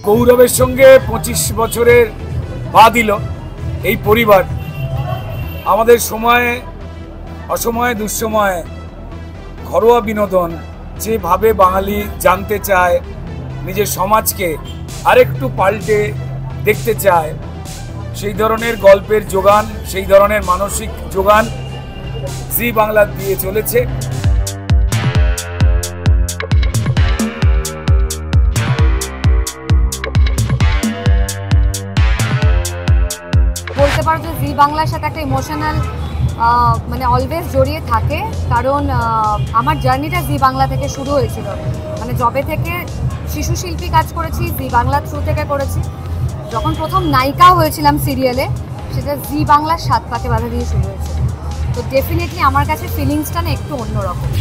গৌরবের সঙ্গে 25 বছরের পা দিল এই পরিবার। আমাদের সময়ে অসময়ে দুঃসময়ে ঘরোয়া বিনোদন যেভাবে বাঙালি জানতে চায়, নিজের সমাজকে আরেকটু পাল্টে দেখতে চায়, সেই ধরনের গল্পের যোগান, সেই ধরনের মানসিক যোগান জি বাংলা দিয়ে চলেছে। বলতে পারো যে জি বাংলার সাথে একটা ইমোশনাল মানে অলওয়েজ জড়িয়ে থাকে, কারণ আমার জার্নিটা জি বাংলা থেকে শুরু হয়েছিল। মানে জবে থেকে শিশু শিল্পী কাজ করেছি, জি বাংলা থ্রু থেকে করেছি। যখন প্রথম নায়িকা হয়েছিলাম সিরিয়ালে, সেটা জি বাংলার 7 পাকে বাধা দিয়ে শুরু হয়েছিল। তো ডেফিনেটলি আমার কাছে ফিলিংসটা না একটু অন্যরকম।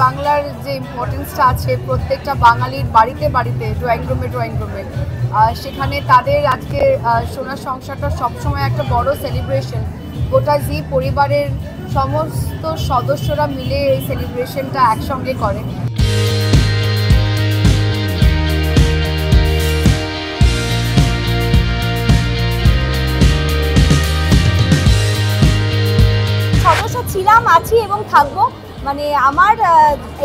বাংলার যে ইম্পর্টেন্সটা আছে প্রত্যেকটা বাঙালির বাড়িতে বাড়িতে, ড্রয়িং রুমে সেখানে তাদের আজকে সোনার সংসারটা সবসময় একটা বড় সেলিব্রেশন। গোটা জি পরিবারের সমস্ত সদস্যরা মিলে এই সেলিব্রেশনটা একসঙ্গে করে। সদস্য ছিলাম, আছি এবং থাকবো। মানে আমার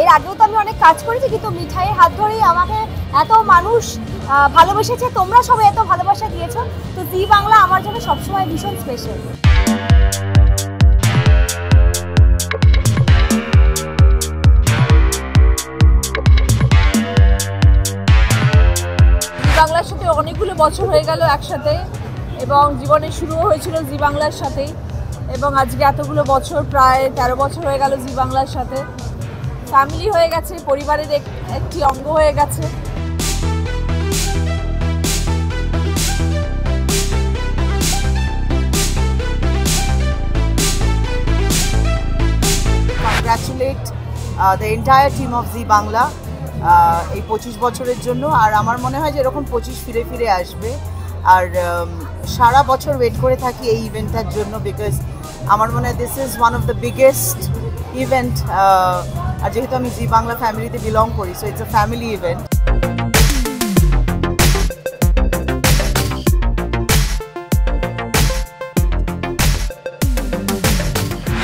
এর আগেও তো আমি অনেক কাজ করেছি, কিন্তু মিঠাইয়ের হাত ধরেই আমাকে এত মানুষ ভালোবেসেছে, তোমরা সবাই এত ভালোবাসা দিয়েছো। তো জি বাংলা আমার জন্য সবসময় ভীষণ স্পেশাল। জি বাংলার সাথে অনেকগুলো বছর হয়ে গেল একসাথে, এবং জীবনের শুরুও হয়েছিল জি বাংলার সাথেই, এবং আজকে এতগুলো বছর, প্রায় 13 বছর হয়ে গেল জি বাংলার সাথে। ফ্যামিলি হয়ে গেছে, পরিবারের একটি অঙ্গ হয়ে গেছে। Congratulate the entire team of জি বাংলা এই 25 বছরের জন্য। আর আমার মনে হয় যে এরকম 25 ফিরে ফিরে আসবে। আর সারা বছর ওয়েট করে থাকি এই ইভেন্টটার জন্য, বিকজ আমার মনে হয় this is one of the biggest event. আর যেহেতু আমি জি বাংলা ফ্যামিলিতে বিলং করি, so it's a family event.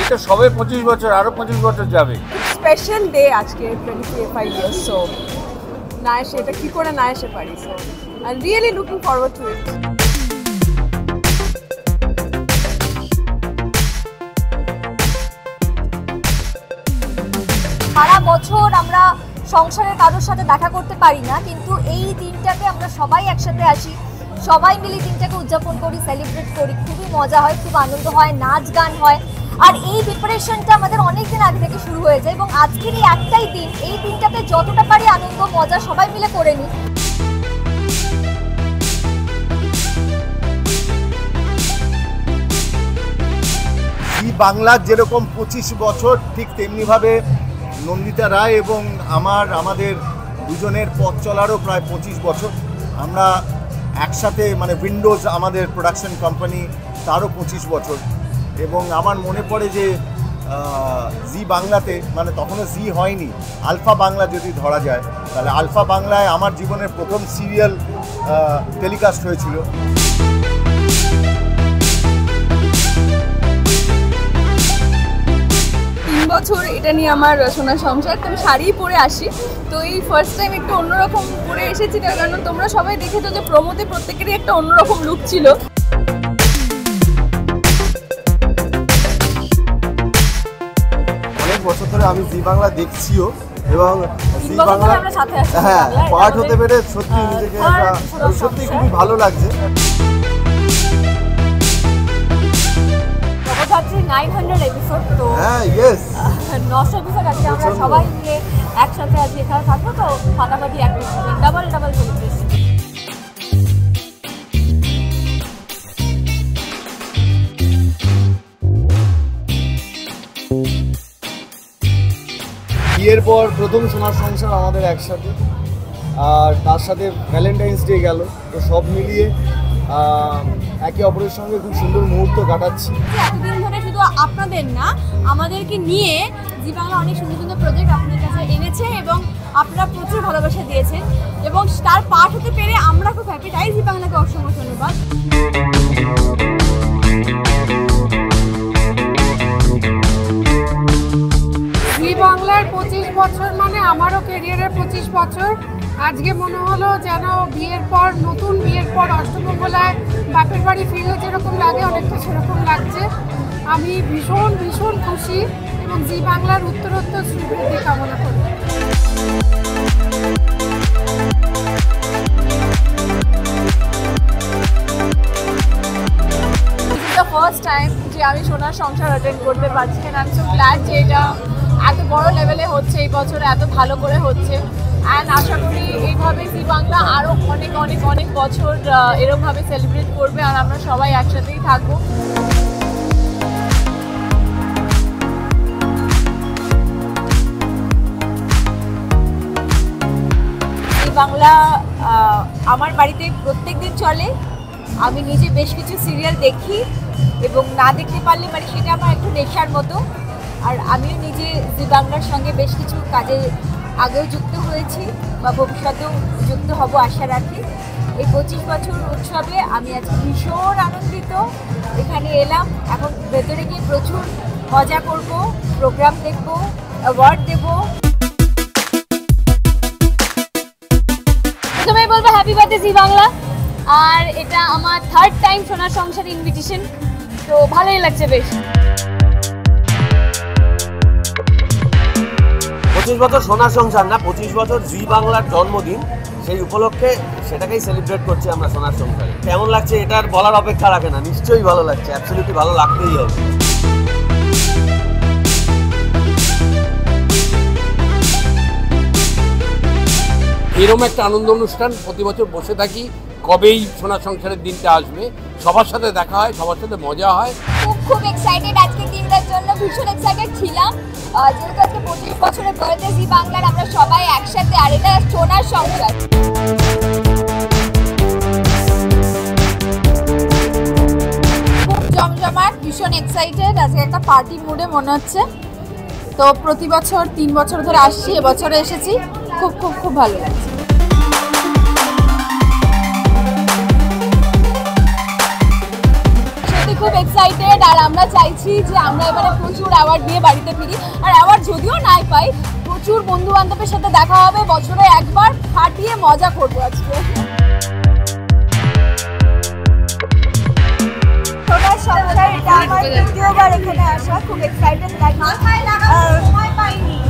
এটা সবে 25 বছর, আরো 25 বছর যাবে। স্পেশাল ডে আজকে, 25 ইয়ার্স। সো না এসে এটা কি করে না এসে পারি। So I am really looking forward to it. সারা বছর আমরা সংসারের কারোর সাথে দেখা করতে পারি না, কিন্তু এই দিনটাতে আমরা সবাই একসাথে আসি, সবাই মিলে দিনটাকে উদযাপন করি, সেলিব্রেট করি। খুবই মজা হয়, খুব আনন্দ হয়, নাচ গান হয়। আর এই প্রিপারেশনটা আমাদের অনেক দিন আগে থেকে শুরু হয়ে যায়, এবং আজকের এই একটাই দিন, এই দিনটাতে যতটা পারি আনন্দ মজা সবাই মিলে করে নিই। জি বাংলার যেরকম 25 বছর, ঠিক তেমনিভাবে নন্দিতা রায় এবং আমাদের দুজনের পথ চলারও প্রায় 25 বছর। আমরা একসাথে, মানে উইন্ডোজ আমাদের প্রোডাকশন কোম্পানি, তারও 25 বছর। এবং আমার মনে পড়ে যে জি বাংলাতে, মানে তখনও জি হয়নি, আলফা বাংলা যদি ধরা যায়, তাহলে আলফা বাংলায় আমার জীবনের প্রথম সিরিয়াল টেলিকাস্ট হয়েছিল। 3 বছর এটা নিয়ে আমার সোনার সংসার। তো আমি শাড়ি পরে আসি, তো এই ফার্স্ট টাইম একটু অন্যরকম পরে এসেছি, তার কারণ তোমরা সবাই দেখেছো যে প্রমোতে প্রত্যেকেরই একটা অন্যরকম লুক ছিল। অনেক বছর ধরে আমি জি বাংলা দেখছিও, এবং জি বাংলা হ্যাঁ পার্ট হতে পেরে সত্যি নিজেকে সত্যি খুবই ভালো লাগছে। 900 এপিসোড, তো হ্যাঁ ইয়েস 900 এপিসোড আজকে আমরা সবাই মিলে একসাথে আজকে এখানে থাকবো। তো ফাটাফাটি একটা ডাবল সেলিব্রেশন। বিয়ের পর প্রথম সোনার সংসার আমাদের একসাথে, আর তার সাথে ভ্যালেন্টাইন্স ডে গেল। তো সব মিলিয়ে একে অপরের সঙ্গে খুব সুন্দর মুহূর্ত কাটাচ্ছি। এতদিন ধরে শুধু আপনাদের না, আমাদেরকে নিয়ে জি বাংলা অনেক সুন্দর সুন্দর প্রজেক্ট আপনাদের কাছে এনেছে এবং আপনারা প্রচুর ভালোবাসা দিয়েছেন এবং তার পার্ট হতে পেরে আমরা খুব হ্যাপি। তাই জি বাংলাকে অসংখ্য ধন্যবাদ। জি বাংলার 25 বছর মানে আমারও ক্যারিয়ারের 25 বছর। আজকে মনে হলো যেন বিয়ের পর, নতুন বিয়ের পর অষ্টমঙ্গলায় বাপের বাড়ি ফিরলে যেরকম লাগে অনেকটা সেরকম লাগছে। আমি ভীষণ ভীষণ খুশি এবং জি বাংলার উত্তরোত্তর শ্রীবৃদ্ধি কামনা করি। ফার্স্ট টাইম যে আমি সোনার সংসার অ্যাটেন্ড করতে পারছি, and I am so glad যে এটা এত বড় লেভেলে হচ্ছে, এই বছর এত ভালো করে হচ্ছে। অ্যান্ড আশা করি এইভাবে জি বাংলা আরও অনেক অনেক অনেক বছর এরকমভাবে সেলিব্রেট করবে আর আমরা সবাই একসাথেই থাকবো। জি বাংলা আমার বাড়িতে প্রত্যেক দিন চলে। আমি নিজে বেশ কিছু সিরিয়াল দেখি এবং না দেখতে পারলে মানে সেটা আমার একটু নেশার মতো। আর আমিও নিজে জি বাংলার সঙ্গে বেশ কিছু কাজে আগেও যুক্ত হয়েছি বা ভবিষ্যতেও যুক্ত হব আশা রাখি। এই 25 বছর উৎসবে আমি আজকে ভীষণ আনন্দিত। এখানে এলাম, এখন ভেতরে গিয়ে প্রচুর মজা করব, প্রোগ্রাম দেখব, অ্যাওয়ার্ড দেব। প্রথমেই বলবো হ্যাপি বার্থডে জি বাংলা। আর এটা আমার 3rd টাইম সোনার সংসার ইনভিটেশন, তো ভালোই লাগছে বেশ। 25 বছর সোনার সংসার না, 25 বছর জি বাংলার জন্মদিন, সেই উপলক্ষে সেটাকেই সেলিব্রেট করছি আমরা সোনার সংসারে। কেমন লাগছে এটার বলার অপেক্ষা রাখে না, নিশ্চয়ই ভালো লাগছে, অ্যাবসলিউটলি ভালো লাগতেই হবে। এরকম একটা আনন্দ অনুষ্ঠান প্রতি বছর বসে থাকি, কবেই সোনার সংসারের দিনটা আসবে, সবার সাথে দেখা হয়, সবার সাথে মজা হয়। খুব এক্সাইটেড আজকের দিনটার জন্য, ভীষণ এক্সাইটেড ছিলাম যেহেতু আজকে 25 বছরের বার্থডে জি বাংলার, আমরা সবাই একসাথে, আর এটা সোনার সংসার। খুব জমজমাট, ভীষণ এক্সাইটেড, আজকে একটা পার্টি মুডে মনে হচ্ছে। তো প্রতি বছর 3 বছর ধরে আসছি, এবছরে এসেছি, খুব খুব খুব ভালো লাগছে। খুব এক্সাইটেড, আর আমরা চাইছি যে আমরা এবারে প্রচুর অ্যাওয়ার্ড নিয়ে বাড়িতে ফিরি। আর অ্যাওয়ার্ড যদিও নাই পাই, প্রচুর বন্ধু বান্ধবের সাথে দেখা হবে, বছরে একবার ফাটিয়ে মজা করবো আজকে। সোনার সংসার এটা আমার দ্বিতীয়বার এখানে আসা, খুব এক্সাইটেড লাগছে।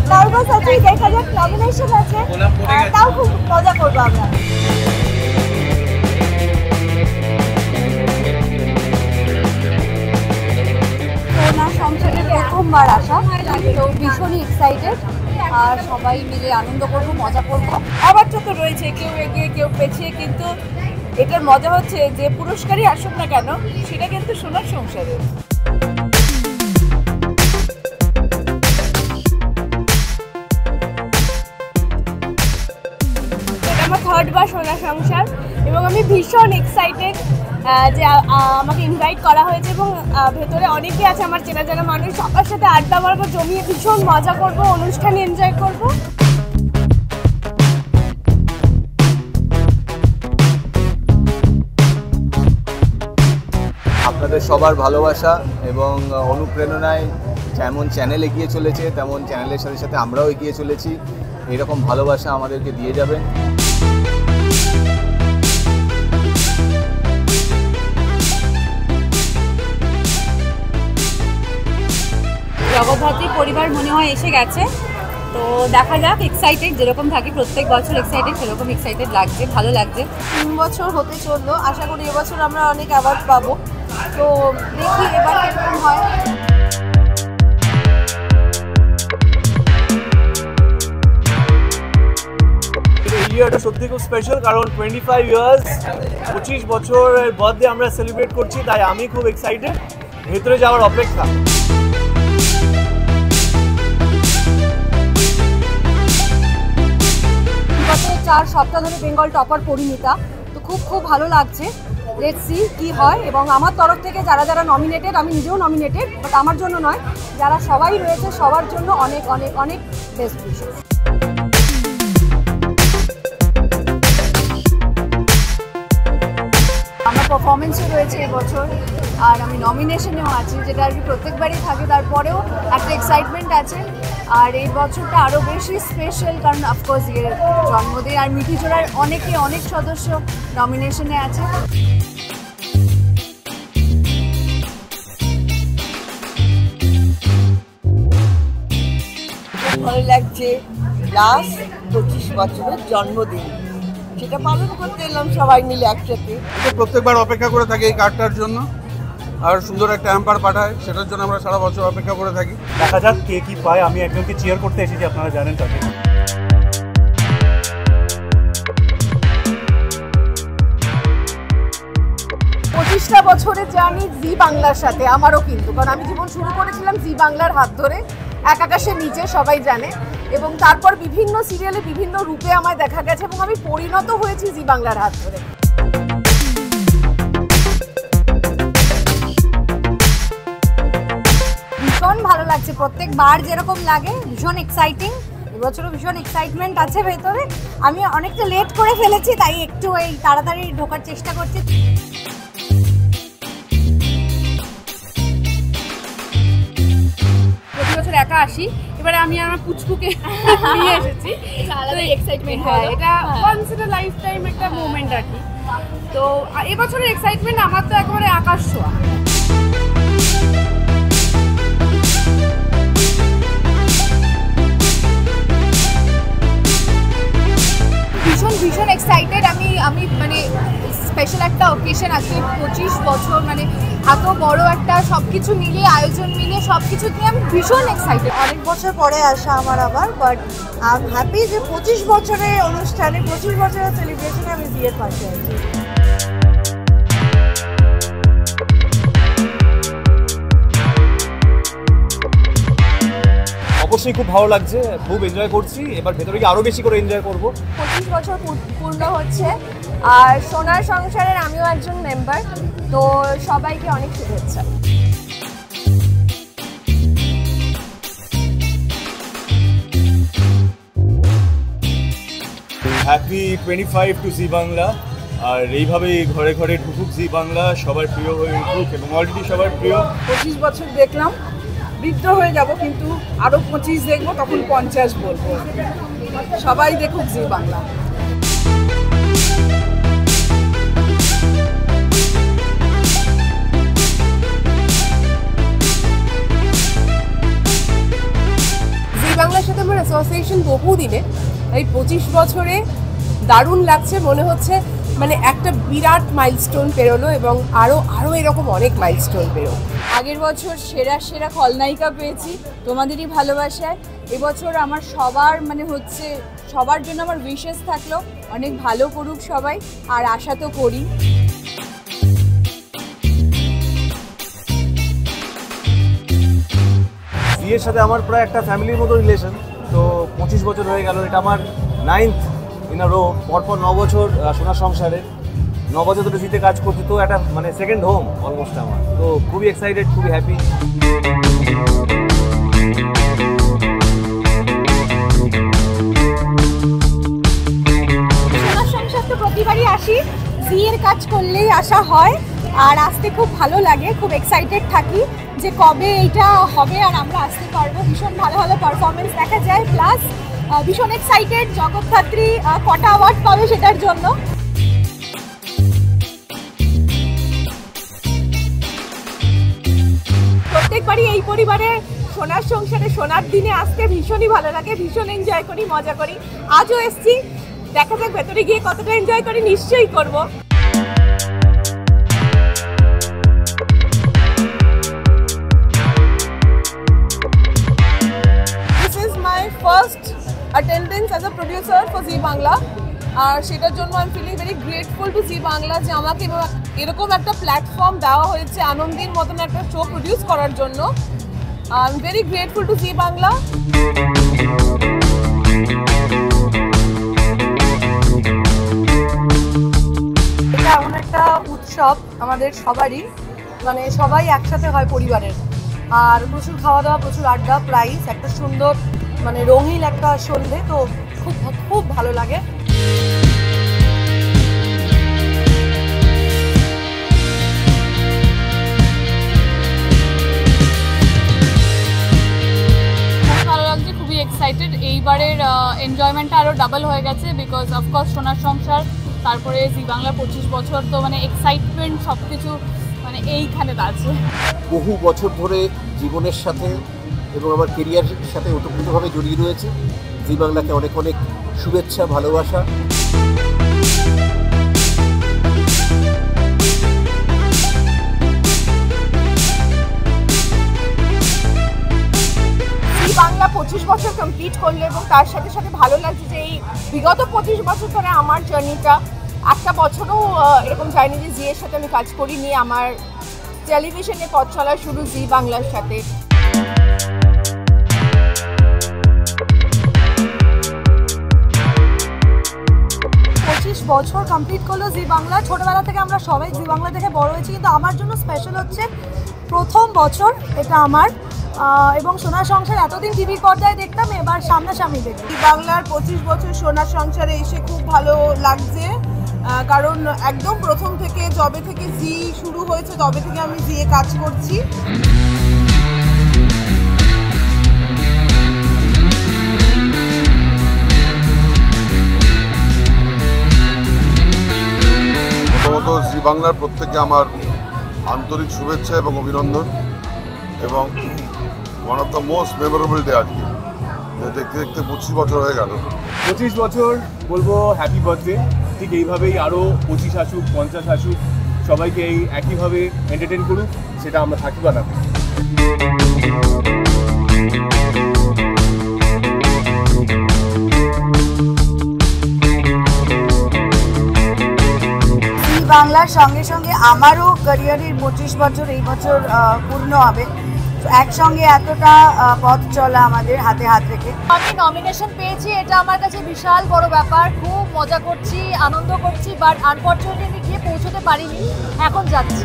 নার্ভাস আছি, দেখা যাক, নমিনেশন আছে, তাও খুব মজা করবো আমরা। সোনার সংসারে প্রথমবার আসা, তো ভীষণই এক্সাইটেড, আর সবাই মিলে আনন্দ করবো, মজা করবো। অ্যাওয়ার্ডটা তো রয়েছে, কেউ এগিয়ে কেউ পেছিয়ে, কিন্তু এটার মজা হচ্ছে যে পুরস্কারই আসুক না কেন, সেটা কিন্তু সোনার সংসারে। এটা আমার 3rd বার সোনার সংসার এবং আমি ভীষণ এক্সাইটেড যে আমাকে ইনভাইট করা হয়েছে এবং ভেতরে অনেকেই আছে আমার চেনা জানা মানুষ, সবার সাথে আড্ডা মারবো, জমিয়ে ভীষণ মজা করব, অনুষ্ঠান এনজয় করব। আপনাদের সবার ভালোবাসা এবং অনুপ্রেরণায় যেমন চ্যানেল এগিয়ে চলেছে, তেমন চ্যানেলের সাথে সাথে আমরাও এগিয়ে চলেছি। এরকম ভালোবাসা আমাদেরকে দিয়ে যাবেন। জগদ্ধাত্রী পরিবার মনে হয় এসে গেছে, তো দেখা যাক, এক্সাইটেড যেরকম থাকি প্রত্যেক বছর এক্সাইটেড, সেরকম এক্সাইটেড লাগছে, ভালো লাগছে। 3 বছর হতে চললো, আশা করি এবছর আমরা অনেক অ্যাওয়ার্ড পাবো, তো দেখি এবার কিরকম হয়। এই ইয়ারটা সত্যি খুব স্পেশাল, কারণ 25 ইয়ার্স, 25 বছরের বার্থডে আমরা সেলিব্রেট করছি, তাই আমি খুব এক্সাইটেড, ভেতরে যাওয়ার অপেক্ষা। গত 4 সপ্তাহ ধরে বেঙ্গল টপার পরিণীতা, তো খুব খুব ভালো লাগছে। লেটস সি কি হয়। এবং আমার তরফ থেকে যারা যারা নমিনেটেড, আমি নিজেও নমিনেটেড, বাট আমার জন্য নয়, যারা সবাই রয়েছে সবার জন্য অনেক অনেক অনেক বেস্ট উইশেস। আমার পারফরমেন্সও রয়েছে এবছর, আর আমি নমিনেশনেও আছি, যেটা আর কি প্রত্যেকবারই থাকে, তারপরেও একটা এক্সাইটমেন্ট আছে। আর এই বছরটা আরও বেশি স্পেশাল, কারণ অফকোর্স জন্মদিন, আর মিঠিজোড়ার অনেক সদস্য নমিনেশনে আছে। ভালো লাগছে, লাস্ট 25 বছরের জন্মদিন, সেটা পালন করতে এলাম সবাই মিলে একসাথে। প্রত্যেকবার অপেক্ষা করে থাকি এই কার্ডটার জন্য, আর সুন্দর একটা হ্যাম্পার পাঠায়, সেটার জন্য আমরা সারা বছর অপেক্ষা করে থাকি। দেখা যাক কে কি পায়। আমি একজনকে চিয়ার করতে এসেছি, আপনারা জানেন তাকে। পঁচিশটা বছরের জার্নি জি বাংলার সাথে আমারও কিন্তু, কারণ আমি জীবন শুরু করেছিলাম জি বাংলার হাত ধরে, এক আকাশের নিচে সবাই জানে, এবং তারপর বিভিন্ন সিরিয়ালে বিভিন্ন রূপে আমায় দেখা গেছে, এবং আমি পরিণত হয়েছি জি বাংলার হাত ধরে। ভীষণ ভালো লাগছে, প্রত্যেকবার যেরকম লাগে, ভীষণ এক্সাইটিং। এবছরও ভীষণ এক্সাইটমেন্ট আছে ভেতরে। আমি অনেকটা লেট করে ফেলেছি, তাই একটু এই তাড়াতাড়ি ঢোকার চেষ্টা করছি। প্রতি বছর একা আসি, এবারে আমি আমার পুচকুকে নিয়ে এসেছি, এক্সাইটমেন্ট। হ্যাঁ, এটা once in a life time একটা মোমেন্ট আর কি। তো এবছরের এক্সাইটমেন্ট আমার তো একেবারে আকাশ ছোঁয়া। ভীষণ এক্সাইটেড আমি মানে স্পেশাল একটা অকেশন আছে, 25 বছর, মানে এত বড় একটা সবকিছু মিলিয়ে, আয়োজন মিলিয়ে সবকিছু নিয়ে আমি ভীষণ এক্সাইটেড। অনেক বছর পরে আসা আমার আবার, বাট আই এম হ্যাপি যে 25 বছরের অনুষ্ঠানে, 25 বছরের সেলিব্রেশনে আমি বিয়ের পাশে আছি। অবশ্যই খুব ভালো লাগছে, খুব এনজয় করছি। এবার ভেতরে গিয়ে আরও বেশি করে এনজয় করব। 25 বছর পূর্ণ হচ্ছে, আর সোনার সংসারের আমিও একজন মেম্বার, তো সবাইকে অনেক শুভেচ্ছা। Happy 25 two Zee Bangla. আর এইভাবেই ঘরে ঘরে ঢুকুক জি বাংলা, সবার প্রিয় হয়ে উঠুক, এবং অলরেডি সবার প্রিয়। 25 বছর দেখলাম, বৃদ্ধ হয়ে যাব, কিন্তু আরও 25 দেখবো, তখন 50 বলবো। সবাই দেখুক জি বাংলা। জি বাংলার সাথে আমার অ্যাসোসিয়েশন বহুদিনে, এই 25 বছরে দারুণ লাগছে। মনে হচ্ছে মানে একটা বিরাট মাইলস্টোন পেরোলো, এবং আরও এরকম অনেক মাইলস্টোন পেরো। আগের বছর সেরা খলনায়িকা পেয়েছি তোমাদেরই ভালোবাসায়। এবছর আমার সবার মানে হচ্ছে সবার জন্য আমার উইশেস থাকলো, অনেক ভালো করুক সবাই, আর আশা তো করি। বিয়ের সাথে আমার প্রায় একটা ফ্যামিলির মতো রিলেশন। তো 25 বছর হয়ে গেল, এটা আমার 9th ইন আ রো। পরপর 9 বছর সোনার সংসারে, 9 বছর ধরে জিতে কাজ করছি, তো একটা মানে সেকেন্ড হোম অলমোস্ট আমার। তো খুবই এক্সাইটেড, খুবই হ্যাপি। সোনার সংসার তো প্রতিবারই আসি, বিয়ের কাজ করলেই আসা হয়, আর আসতে খুব ভালো লাগে, খুব এক্সাইটেড থাকি যে কবে এইটা হবে আর আমরা আসতে পারবো। ভীষণ ভালো পারফরমেন্স দেখা যায়, প্লাস ভীষণ এক্সাইটেড জগৎধাত্রী কটা অ্যাওয়ার্ড পাবে সেটার জন্য। প্রত্যেকবারই এই পরিবারে সোনার সংসারে সোনার দিনে আসতে ভীষণই ভালো লাগে, ভীষণ এনজয় করি, মজা করি। আজও এসছি, দেখা যাক ভেতরে গিয়ে কতটা এনজয় করি, নিশ্চয়ই করব। This is my first attendance as a producer for Zee Bangla, আর সেটার জন্য I am feeling very grateful to Zee Bangla যে আমাকে এরকম একটা প্ল্যাটফর্ম দেওয়া হয়েছে আনন্দের মতন একটা শো প্রডিউস করার জন্য। I am very grateful to Zee Bangla. এটা এমন একটা উৎসব আমাদের সবারই, মানে সবাই একসাথে হয় পরিবারের, আর প্রচুর খাওয়া দাওয়া, প্রচুর আড্ডা, প্রাইস, একটা সুন্দর মানে রঙিন একটা সন্ধে, তো খুব খুব ভালো লাগে। ভালো লাগছে, খুবই এক্সাইটেড। এইবারের এনজয়মেন্টটা আরও ডাবল হয়ে গেছে, বিকজ অফকোর্স সোনার সংসার, তারপরে জি বাংলা 25 বছর, তো মানে এক্সাইটমেন্ট সব কিছু মানে এইখানে আছে। বহু বছর ধরে জীবনের সাথে এবং আমার কেরিয়ারের সাথে ওতপ্রোতভাবে জড়িয়ে রয়েছে। জি বাংলাকে অনেক অনেক শুভেচ্ছা, ভালোবাসা। বাংলা 25 বছর কমপ্লিট করলো এবং তার সাথে সাথে ভালো লাগছে যে এই বিগত 25 বছর ধরে আমার জার্নিটা একটা বছরও এরকম যায়নি যে জিয়ের সাথে আমি কাজ করিনি। আমার টেলিভিশনে পথ চলা শুরু জি বাংলার সাথে। 25 বছর কমপ্লিট করলো জি বাংলা। ছোটবেলা থেকে আমরা সবাই জি বাংলা থেকে বড় হয়েছি, কিন্তু আমার জন্য স্পেশাল হচ্ছে প্রথম বছর এটা আমার, এবং সোনার সংসার এতদিন টিভির পর্দায় দেখতাম, এবার সামনাসামনি দেখি। জি বাংলার 25 বছর সোনার সংসারে এসে খুব ভালো লাগছে, কারণ একদম প্রথম থেকে যবে থেকে জি শুরু হয়েছে তবে থেকে আমি জিয়ে কাজ করছি। প্রথমত জি বাংলার প্রত্যেকে আমার আন্তরিক শুভেচ্ছা এবং অভিনন্দন, এবং one of the most memorable day আজকে। দেখতে দেখতে 25 বছর হয়ে গেল। 25 বছর বলবো হ্যাপি বার্থডে। ঠিক এইভাবেই আরও 25 আসুক, 50 আসুক, সবাইকে এই একইভাবে এন্টারটেন করুক, সেটা আমরা থাকি বানাবো। বাংলার সঙ্গে সঙ্গে আমারও ক্যারিয়ারের 25 বছর এই বছর পূর্ণ হবে। একসঙ্গে এতটা পথ চলা আমাদের হাতে হাত রেখে। আমি নমিনেশন পেয়েছি, এটা আমার কাছে বিশাল বড় ব্যাপার। খুব মজা করছি, আনন্দ করছি, বাট আনফরচুনেটলি গিয়ে পৌঁছতে পারিনি, এখন যাচ্ছি।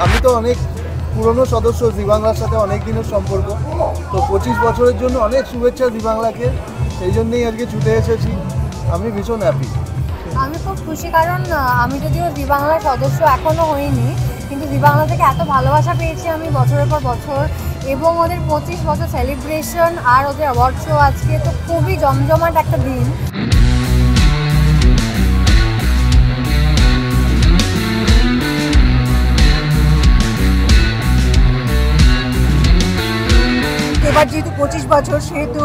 আমি তো অনেক পুরনো সদস্য, জি বাংলার সাথে অনেক দিনের সম্পর্ক, তো 25 বছরের জন্য অনেক শুভেচ্ছা জি বাংলাকে, সেই জন্যই আজকে ছুটে এসেছি। আমি ভীষণ হ্যাপি। আমি খুব খুশি, কারণ আমি যদিও জি বাংলার সদস্য এখনও হইনি, কিন্তু জি বাংলা থেকে এত ভালোবাসা পেয়েছি আমি বছরের পর বছর, এবং ওদের 25 বছর সেলিব্রেশন আর ওদের অ্যাওয়ার্ড শো আজকে, তো খুবই জমজমাট একটা দিন। এবার যেহেতু 25 বছর, সেহেতু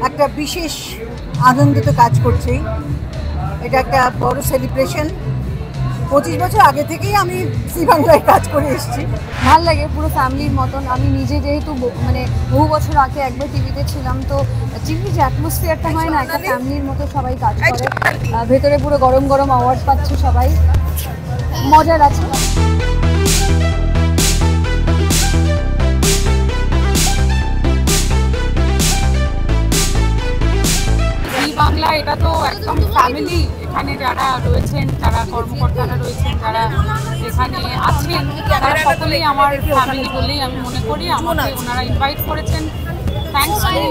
একটা বিশেষ আনন্দিত কাজ করছি। এটা একটা বড় সেলিব্রেশন। 25 বছর আগে থেকেই আমি জি বাংলায় কাজ করে এসেছি। ভাল লাগে, পুরো ফ্যামিলির মতন। আমি নিজে যেহেতু মানে বহু বছর আগে একবার টিভিতে ছিলাম, তো টিভির যে অ্যাটমসফিয়ারটা হয় না, একটা ফ্যামিলির মতো সবাই কাজ করে। ভেতরে পুরো গরম গরম অ্যাওয়ার্ড পাচ্ছে সবাই, মজার আছে। বাংলা এটা তো একদম ফ্যামিলি। এখানে যারা রয়েছেন, যারা কর্মকর্তারা রয়েছেন, যারা এখানে আছেন, তারা সকলেই আমার ফ্যামিলি বলেই আমি মনে করি। আমাকে ওনারা ইনভাইট করেছেন, থ্যাঙ্কস টু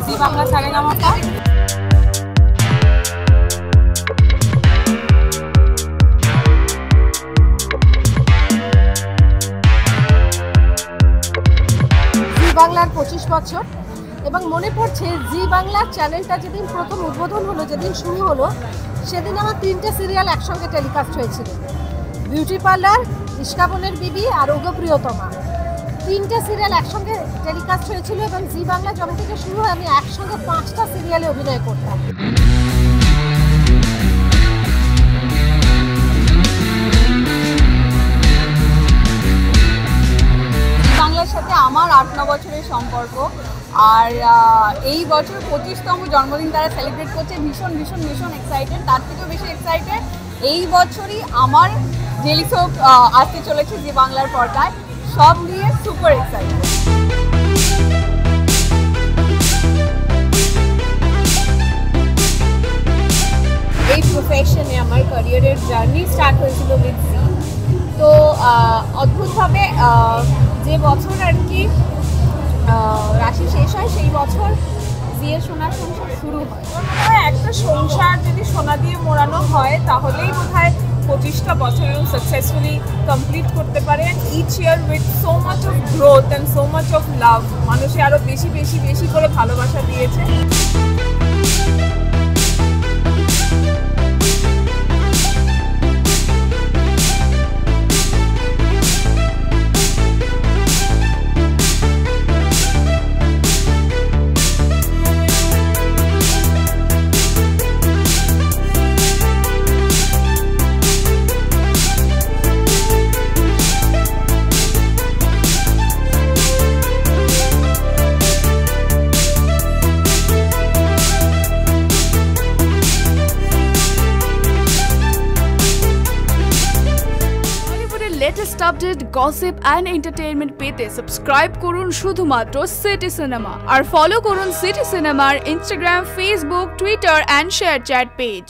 জি বাংলা সারেগামাপা। জি বাংলার 25 বছর, এবং মনে পড়ছে জি বাংলার চ্যানেলটা যেদিন প্রথম উদ্বোধন হলো, যেদিন শুরু হলো, সেদিন আমার 3টে সিরিয়াল একসঙ্গে টেলিকাস্ট হয়েছিল। বিউটি পার্লার, ইস্কাবনের বিবি আর ওগো প্রিয়তমা, 3টে সিরিয়াল একসঙ্গে টেলিকাস্ট হয়েছিল, এবং জি বাংলা যখন থেকে শুরু হয় আমি একসঙ্গে 5টা সিরিয়ালে অভিনয় করতাম। জি বাংলার সাথে আমার 8-9 বছরের সম্পর্ক, আর এই বছর 25তম জন্মদিন তারা সেলিব্রেট করছে। ভীষণ ভীষণ ভীষণ এক্সাইটেড। তার থেকেও বেশি এক্সাইটেড এই বছরই আমার ডেলি সোপ আসতে চলেছে জি বাংলার পর্দায়। সব নিয়ে সুপার এক্সাইটেড। এই প্রফেশনে আমার ক্যারিয়ারের জার্নি স্টার্ট হয়েছিল উইথ জি। তো অদ্ভুতভাবে যে বছর আর কি রাশি শেষ হয় সেই বছর জিয়ের সোনার সংসার শুরু হয়। একটা সংসার যদি সোনা দিয়ে মোড়ানো হয় তাহলেই বোধহয় 25টা বছর সাকসেসফুলি কমপ্লিট করতে পারে। And each year with so much of growth and so much of love, মানুষে আরও বেশি বেশি বেশি করে ভালোবাসা দিয়েছে। Latest update, gossip and entertainment পেতে সাবস্ক্রাইব করুন শুধুমাত্র সিটি সিনেমা আর ফলো করুন সিটি সিনেমার Instagram, Facebook, Twitter and ShareChat page.